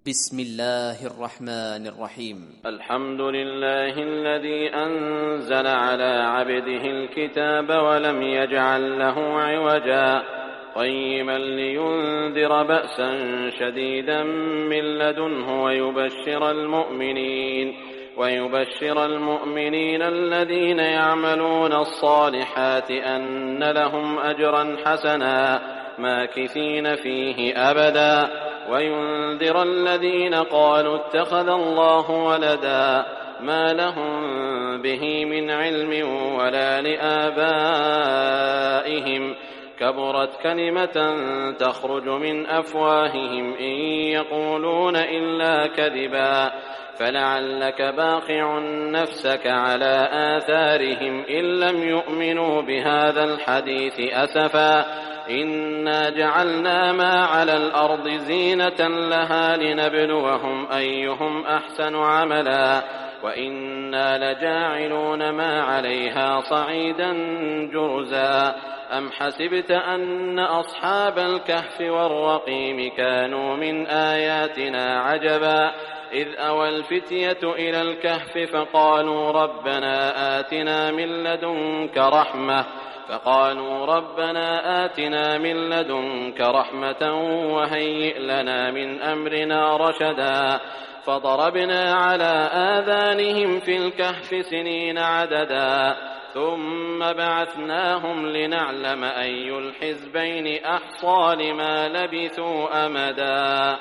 بسم الله الرحمن الرحيم. الحمد لله الذي أنزل على عبده الكتاب ولم يجعل له عوجا قيما لينذر بأسا شديدا من لدنه ويبشر المؤمنين الذين يعملون الصالحات أن لهم أجرا حسنا ماكثين فيه أبدا وينذر الذين قالوا اتخذ الله ولدا ما لهم به من علم ولا لآبائهم كبرت كلمة تخرج من أفواههم إن يقولون إلا كذبا فلعلك باخع نفسك على آثارهم إن لم يؤمنوا بهذا الحديث أسفا إنا جعلنا ما على الأرض زينة لها لنبلوهم أيهم أحسن عملا وإنا لجاعلون ما عليها صعيدا جرزا أم حسبت أن أصحاب الكهف والرقيم كانوا من آياتنا عجبا إذ أوى الفتية إلى الكهف فقالوا ربنا آتنا من لدنك رحمة وهيئ لنا من أمرنا رشدا فضربنا على آذانهم في الكهف سنين عددا ثم بعثناهم لنعلم أي الحزبين أحصى لما لبثوا أمدا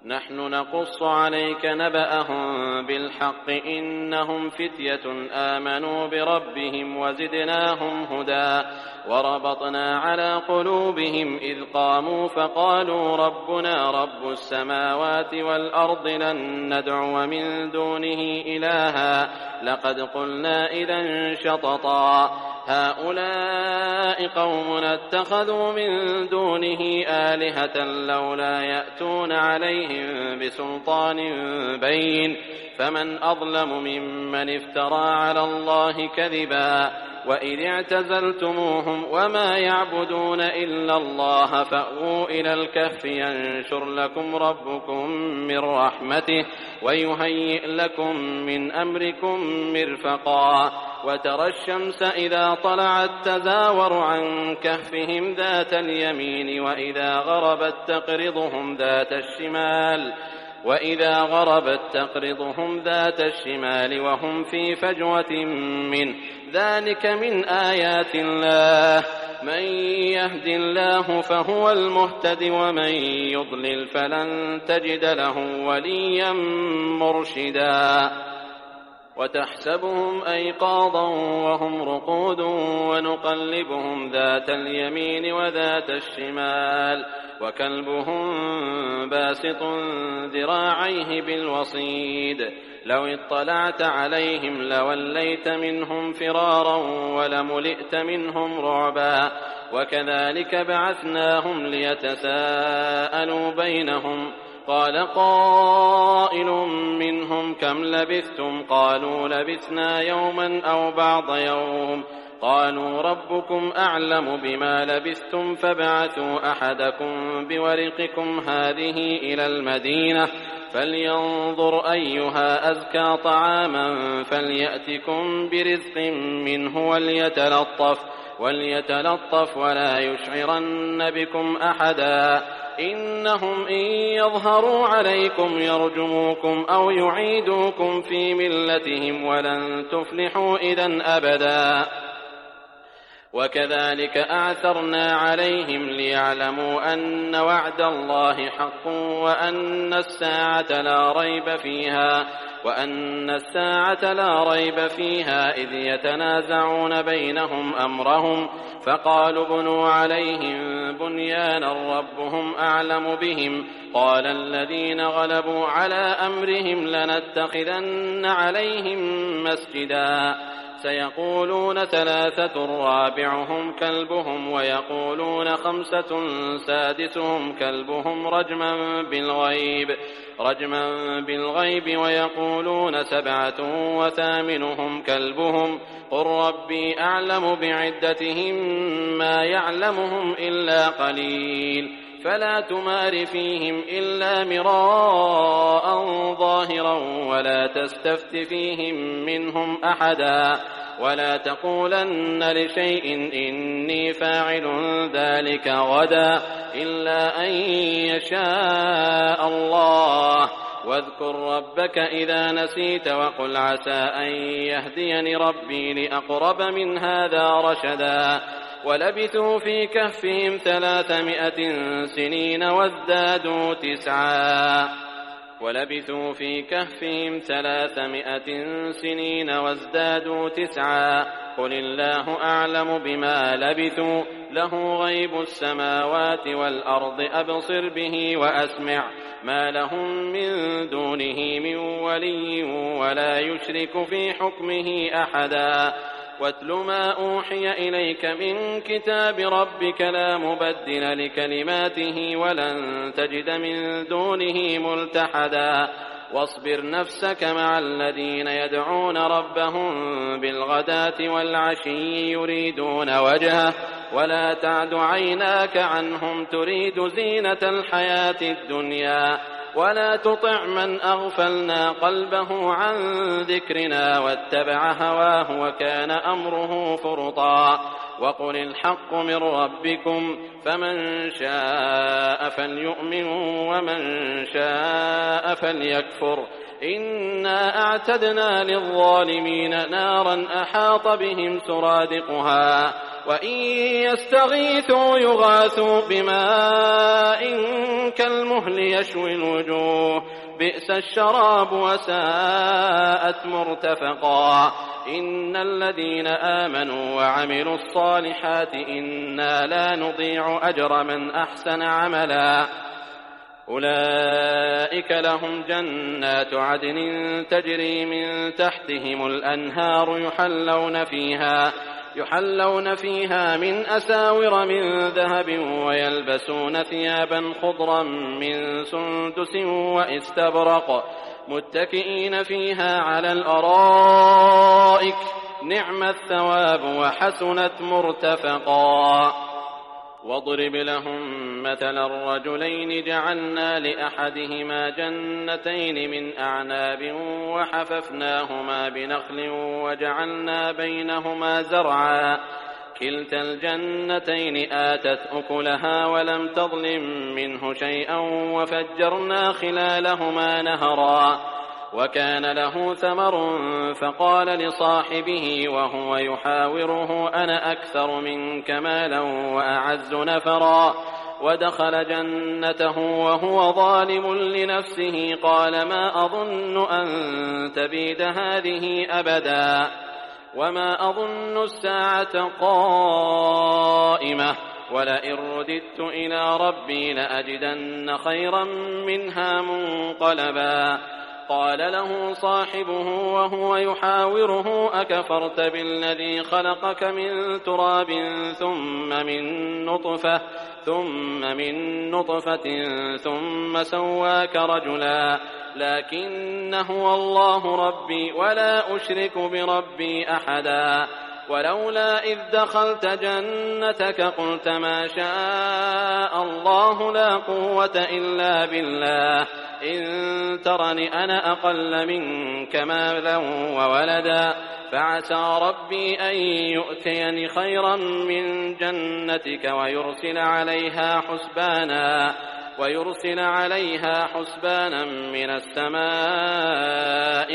نحن نقص عليك نبأهم بالحق إنهم فتية آمنوا بربهم وزدناهم هدى وربطنا على قلوبهم إذ قاموا فقالوا ربنا رب السماوات والأرض لن ندعو من دونه إلها لقد قلنا إذا شططا هؤلاء قومنا اتخذوا من دونه آلهة لولا يأتون عليهم بسلطان بين فمن أظلم ممن افترى على الله كذبا وإذ اعتزلتموهم وما يعبدون إلا الله فأووا إلى الكهف ينشر لكم ربكم من رحمته ويهيئ لكم من أمركم مرفقا وترى الشمس إذا طلعت تزاور عن كهفهم ذات اليمين وإذا غربت تقرضهم ذات الشمال وهم في فجوة منه ذلك من آيات الله من يهد الله فهو المهتد ومن يضلل فلن تجد له وليا مرشدا وتحسبهم أيقاظا وهم رقود ونقلبهم ذات اليمين وذات الشمال وكلبهم باسط ذراعيه بالوصيد لو اطلعت عليهم لوليت منهم فرارا ولملئت منهم رعبا وكذلك بعثناهم ليتساءلوا بينهم قال قائل منهم كم لبثتم قالوا لبثنا يوما أو بعض يوم قالوا ربكم أعلم بما لبثتم فابعثوا أحدكم بورقكم هذه إلى المدينة فلينظر أيها أزكى طعاما فليأتكم برزق منه وليتلطف ولا يشعرن بكم أحدا إنهم إن يظهروا عليكم يرجموكم أو يعيدوكم في ملتهم ولن تفلحوا إذن أبدا وكذلك أعثرنا عليهم ليعلموا أن وعد الله حق وأن الساعة لا ريب فيها إذ يتنازعون بينهم أمرهم فقالوا بنوا عليهم بنيانا ربهم أعلم بهم قال الذين غلبوا على أمرهم لنتخذن عليهم مسجدا سيقولون 3 رابعهم كلبهم ويقولون 5 سادسهم كلبهم رجما بالغيب ويقولون 7 وثامنهم كلبهم قل ربي أعلم بعدتهم ما يعلمهم إلا قليل فلا تمار فيهم إلا مراء ظاهرا ولا تستفت فيهم منهم أحدا ولا تقولن لشيء إني فاعل ذلك غدا إلا أن يشاء الله واذكر ربك إذا نسيت وقل عسى أن يهديني ربي لأقرب من هذا رشدا ولبثوا في كهفهم 300 سنين وازدادوا تسعا قل الله أعلم بما لبثوا له غيب السماوات والأرض أبصر به وأسمع ما لهم من دونه من ولي ولا يشرك في حكمه أحدا واتل ما أوحي إليك من كتاب ربك لا مبدل لكلماته ولن تجد من دونه ملتحدا واصبر نفسك مع الذين يدعون ربهم بالغداة والعشي يريدون وجهه ولا تعد عيناك عنهم تريد زينة الحياة الدنيا ولا تطع من أغفلنا قلبه عن ذكرنا واتبع هواه وكان أمره فرطا وقل الحق من ربكم فمن شاء فليؤمن ومن شاء فليكفر إنا أعتدنا للظالمين نارا أحاط بهم سرادقها وإن يستغيثوا يغاثوا بماء كالمهل يشوي الوجوه بئس الشراب وساءت مرتفقا إن الذين آمنوا وعملوا الصالحات إنا لا نضيع أجر من أحسن عملا أولئك لهم جنات عدن تجري من تحتهم الأنهار يحلون فيها من أساور من ذهب ويلبسون ثيابا خضرا من سندس واستبرق متكئين فيها على الأرائك نعم الثواب وحسنت مرتفقا واضرب لهم مثل الرجلين جعلنا لأحدهما جنتين من أعناب وحففناهما بنخل وجعلنا بينهما زرعا كلتا الجنتين آتت أكلها ولم تظلم منه شيئا وفجرنا خلالهما نهرا وكان له ثمر فقال لصاحبه وهو يحاوره أنا أكثر منك مالا وأعز نفرا ودخل جنته وهو ظالم لنفسه قال ما أظن أن تبيد هذه أبدا وما أظن الساعة قائمة ولئن رددت إلى ربي لأجدن خيرا منها منقلبا قال له صاحبه وهو يحاوره أكفرت بالذي خلقك من تراب ثم من نطفة ثم سواك رجلا لكن هو الله ربي ولا أشرك بربي أحدا ولولا إذ دخلت جنتك قلت ما شاء الله لا قوة إلا بالله إن ترني أنا أقل منك مالا وولدا فعسى ربي أن يؤتيني خيرا من جنتك ويرسل عليها حسبانا من السماء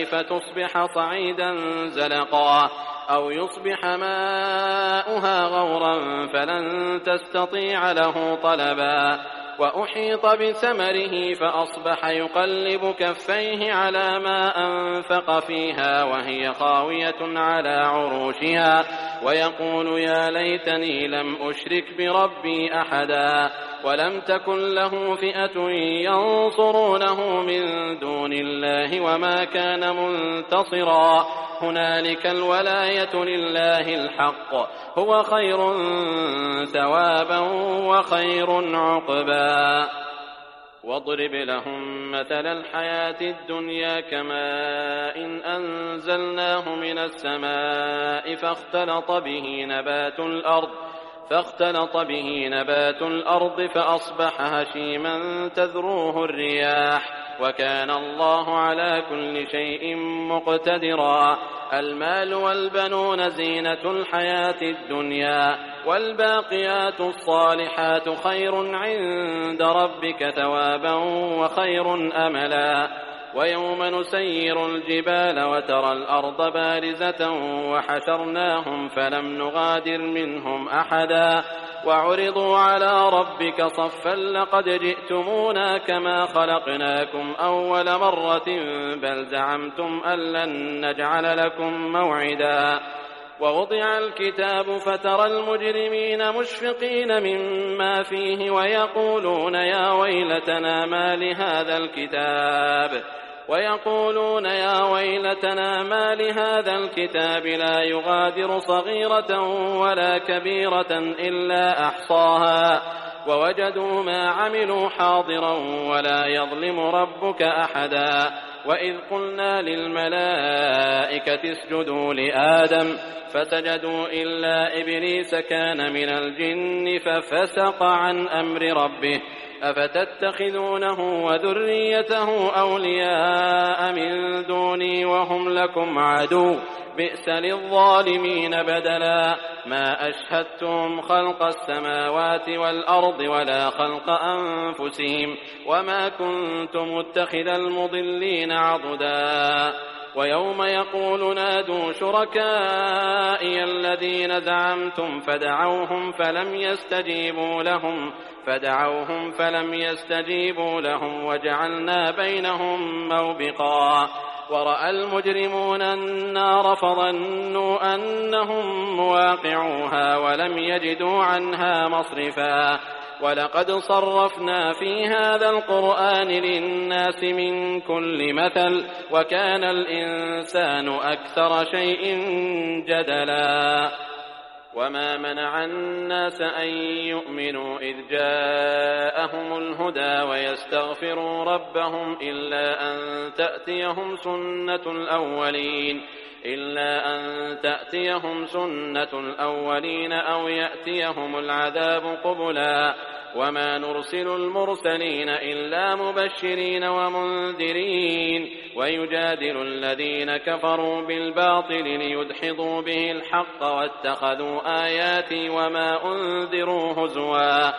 فتصبح صعيدا زلقا أو يصبح ماؤها غورا فلن تستطيع له طلبا وأحيط بثمره فأصبح يقلب كفيه على ما أنفق فيها وهي خاوية على عروشها ويقول يا ليتني لم أشرك بربي أحدا ولم تكن له فئة ينصرونه من دون الله وما كان منتصرا هنالك الولاية لله الحق هو خير ثوابا وخير عقبا واضرب لهم مثل الحياة الدنيا كماء إن أنزلناه من السماء فاختلط به نبات الأرض فأصبح هشيما تذروه الرياح وكان الله على كل شيء مقتدرا. المال والبنون زينة الحياة الدنيا والباقيات الصالحات خير عند ربك ثوابا وخير أملا. ويوم نسير الجبال وترى الأرض بارزة وحشرناهم فلم نغادر منهم أحدا وعرضوا على ربك صفا لقد جئتمونا كما خلقناكم أول مرة بل زعمتم أن لن نجعل لكم موعدا. ووضع الكتاب فترى المجرمين مشفقين مما فيه ويقولون يا ويلتنا ما لهذا الكتاب لا يغادر صغيرة ولا كبيرة إلا أحصاها ووجدوا ما عملوا حاضرا ولا يظلم ربك أحدا. وإذ قلنا للملائكة اسجدوا لآدم فسجدوا إلا إبليس كان من الجن ففسق عن أمر ربه أفتتخذونه وذريته أولياء من دوني وهم لكم عدو بئس للظالمين بدلا. ما أشهدتم خلق السماوات والأرض ولا خلق أنفسهم وما كنت متخذ المضلين عضدا. ويوم يقول نادوا شركائي الذين زعمتم فدعوهم فلم يستجيبوا لهم وجعلنا بينهم موبقا. ورأى المجرمون النار فظنوا أنهم مواقعوها ولم يجدوا عنها مصرفا. ولقد صرفنا في هذا القرآن للناس من كل مثل وكان الإنسان أكثر شيء جدلا. وما منع الناس أن يؤمنوا إذ جاءهم الهدى ويستغفروا ربهم إلا أن تأتيهم سنة الأولين أو يأتيهم العذاب قبلا. وما نرسل المرسلين إلا مبشرين ومنذرين ويجادل الذين كفروا بالباطل ليدحضوا به الحق واتخذوا آياتي وما أنذروا هزوا.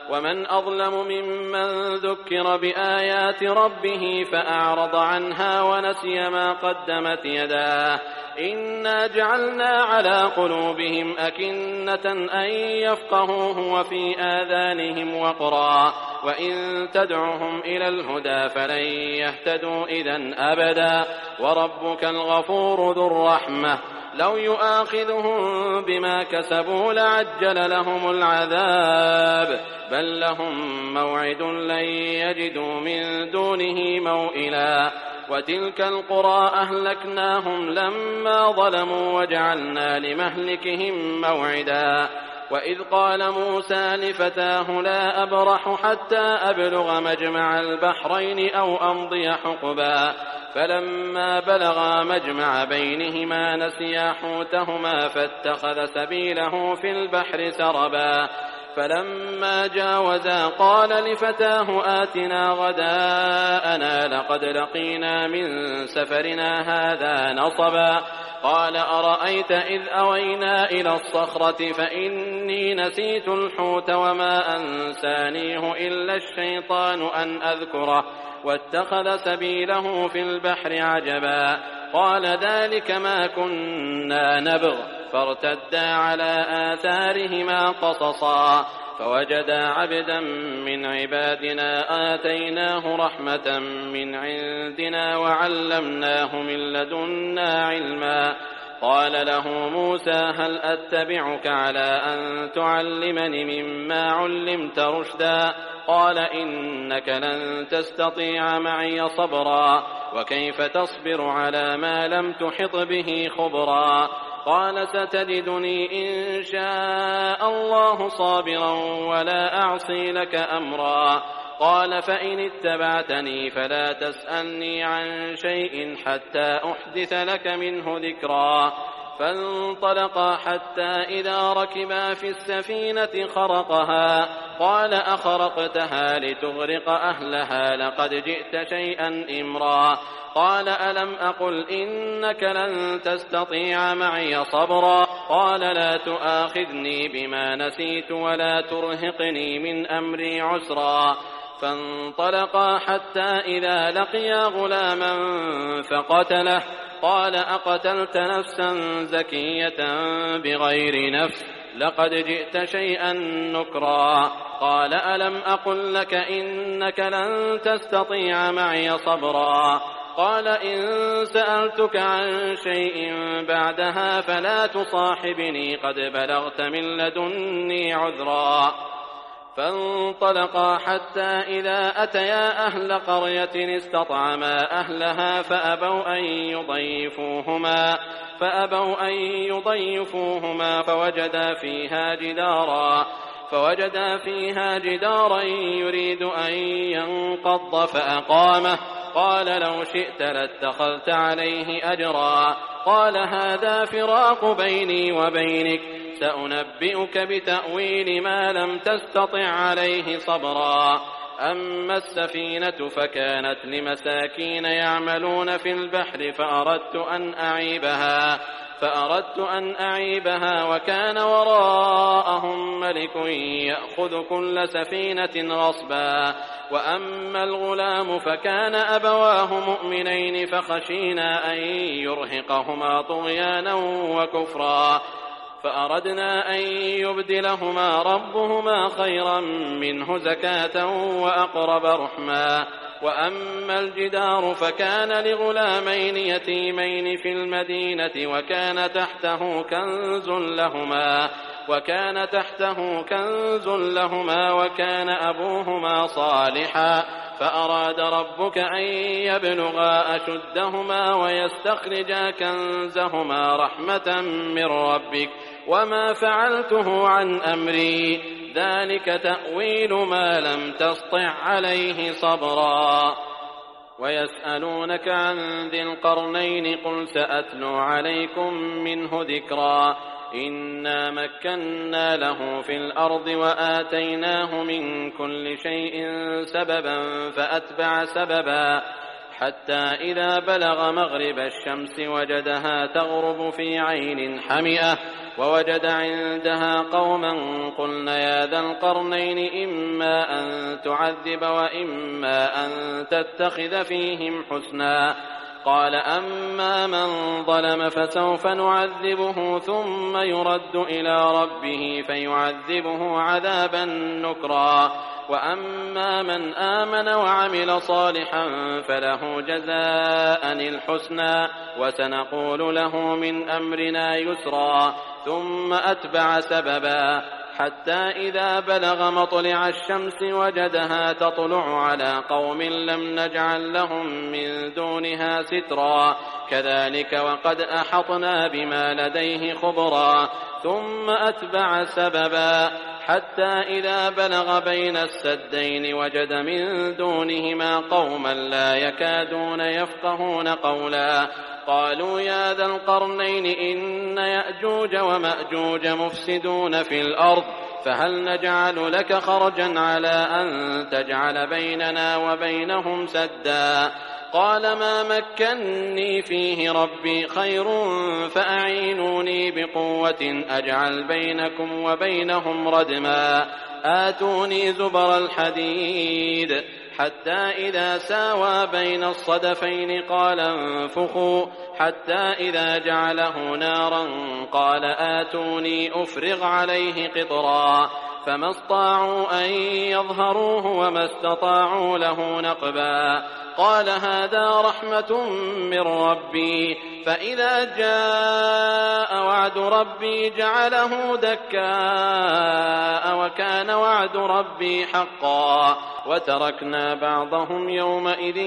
ومن أظلم ممن ذكر بآيات ربه فأعرض عنها ونسي ما قدمت يداه إنا جعلنا على قلوبهم أكنة أن يفقهوه وفي آذانهم وقرا وإن تدعهم إلى الهدى فلن يهتدوا إذن أبدا. وربك الغفور ذو الرحمة لو يؤاخذهم بما كسبوا لعجل لهم العذاب بل لهم موعد لن يجدوا من دونه موئلا. وتلك القرى أهلكناهم لما ظلموا وجعلنا لمهلكهم موعدا. وإذ قال موسى لفتاه لا أبرح حتى أبلغ مجمع البحرين أو أمضي حقبا فلما بلغا مجمع بينهما نسيا حوتهما فاتخذ سبيله في البحر سربا. فلما جاوزا قال لفتاه آتنا غداءنا لقد لقينا من سفرنا هذا نصبا. قال أرأيت إذ أوينا إلى الصخرة فإني نسيت الحوت وما أنسانيه إلا الشيطان أن أذكره واتخذ سبيله في البحر عجبا. قال ذلك ما كنا نبغ فارتدا على آثارهما قصصا فوجدا عبدا من عبادنا آتيناه رحمة من عندنا وعلمناه من لدنا علما. قال له موسى هل أتبعك على أن تعلمني مما علمت رشدا قال إنك لن تستطيع معي صبرا وكيف تصبر على ما لم تحط به خبرا. قال ستجدني إن شاء الله صابرا ولا أعصي لك أمرا. قال فإن اتبعتني فلا تسألني عن شيء حتى أحدث لك منه ذكرا. فانطلقا حتى إذا ركبا في السفينة خرقها قال أخرقتها لتغرق أهلها لقد جئت شيئا إمرا قال ألم أقل إنك لن تستطيع معي صبرا قال لا تؤاخذني بما نسيت ولا ترهقني من أمري عسرا فانطلقا حتى إذا لقيا غلاما فقتله قال أقتلت نفسا زكية بغير نفس لقد جئت شيئا نكرا قال ألم أقل لك إنك لن تستطيع معي صبرا قال إن سألتك عن شيء بعدها فلا تصاحبني قد بلغت من لدني عذرا فانطلقا حتى إذا أتيا أهل قرية استطعما أهلها فأبوا أن يضيفوهما فوجدا فيها جدارا يريد أن ينقض فأقامه قال لو شئت لاتخذت عليه أجرا قال هذا فراق بيني وبينك سأنبئك بتأويل ما لم تستطع عليه صبرا أما السفينة فكانت لمساكين يعملون في البحر فأردت أن أعيبها وكان وراءهم ملك يأخذ كل سفينة غصبا وأما الغلام فكان أبواه مؤمنين فخشينا أن يرهقهما طغيانا وكفرا فأردنا أن يبدلهما ربهما خيرا منه زكاة وأقرب رحما وأما الجدار فكان لغلامين يتيمين في المدينة وكان تحته كنز لهما وكان أبوهما صالحا فأراد ربك أن يبلغا أشدهما ويستخرجا كنزهما رحمة من ربك وما فعلته عن أمري ذلك تأويل ما لم تسطع عليه صبرا ويسألونك عن ذي القرنين قل سأتلو عليكم منه ذكرا إنا مكنا له في الأرض وآتيناه من كل شيء سببا فأتبع سببا حتى إذا بلغ مغرب الشمس وجدها تغرب في عين حمئة ووجد عندها قوما قلنا يا ذا القرنين إما أن تعذب وإما أن تتخذ فيهم حسنا قال أما من ظلم فسوف نعذبه ثم يرد إلى ربه فيعذبه عذابا نكرا وأما من آمن وعمل صالحا فله جزاء الحسنى وسنقول له من أمرنا يسرا ثم أتبع سببا حتى إذا بلغ مطلع الشمس وجدها تطلع على قوم لم نجعل لهم من دونها سترا كذلك وقد أحطنا بما لديه خبرا ثم أتبع سببا حتى إذا بلغ بين السدين وجد من دونهما قوما لا يكادون يفقهون قولا قالوا يا ذا القرنين إن يأجوج ومأجوج مفسدون في الأرض فهل نجعل لك خرجا على أن تجعل بيننا وبينهم سدا قال ما مكني فيه ربي خير فأعينوني بقوة أجعل بينكم وبينهم ردما آتوني زبر الحديد حتى إذا ساوى بين الصدفين قال انفخوا حتى إذا جعله نارا قال آتوني أفرغ عليه قطرا فما استطاعوا أن يظهروه وما استطاعوا له نقبا قال هذا رحمة من ربي فإذا جاء وعد ربي جعله دكاء وكان وعد ربي حقا وتركنا بعضهم يومئذ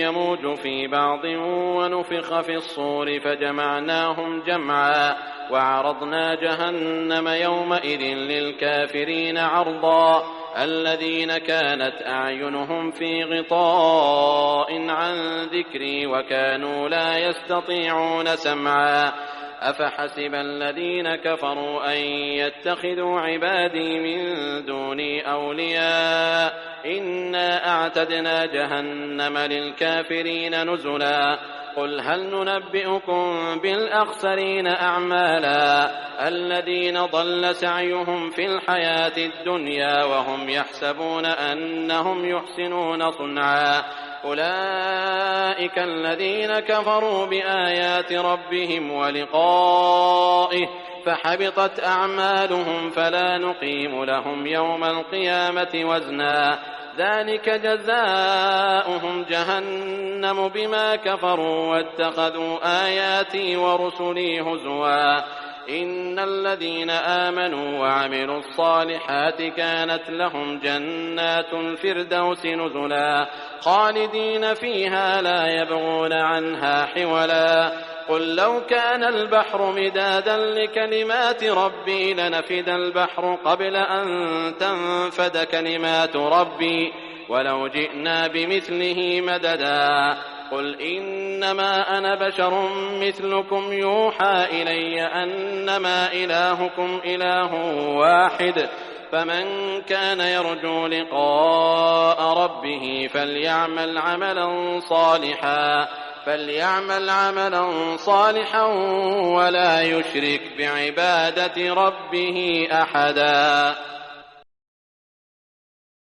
يموج في بعض ونفخ في الصور فجمعناهم جمعا وعرضنا جهنم يومئذ للكافرين عرضا الذين كانت أعينهم في غطاء عن ذكري وكانوا لا يستطيعون سمعا أفحسب الذين كفروا أن يتخذوا عبادي من دوني أولياء إنا أعتدنا جهنم للكافرين نزلا قل هل ننبئكم بالأخسرين أعمالا الذين ضل سعيهم في الحياة الدنيا وهم يحسبون أنهم يحسنون صنعا أولئك الذين كفروا بآيات ربهم ولقائه فحبطت أعمالهم فلا نقيم لهم يوم القيامة وزنا ذلك جزاؤهم جهنم بما كفروا واتخذوا آياتي ورسلي هزوا إن الذين آمنوا وعملوا الصالحات كانت لهم جنات الفردوس نزلا خالدين فيها لا يبغون عنها حولا قل لو كان البحر مدادا لكلمات ربي لنفد البحر قبل أن تنفد كلمات ربي ولو جئنا بمثله مددا قل إنما أنا بشر مثلكم يوحى إلي أنما إلهكم إله واحد فمن كان يرجو لقاء ربه فليعمل عملا صالحا ولا يشرك بعبادة ربه أحدا.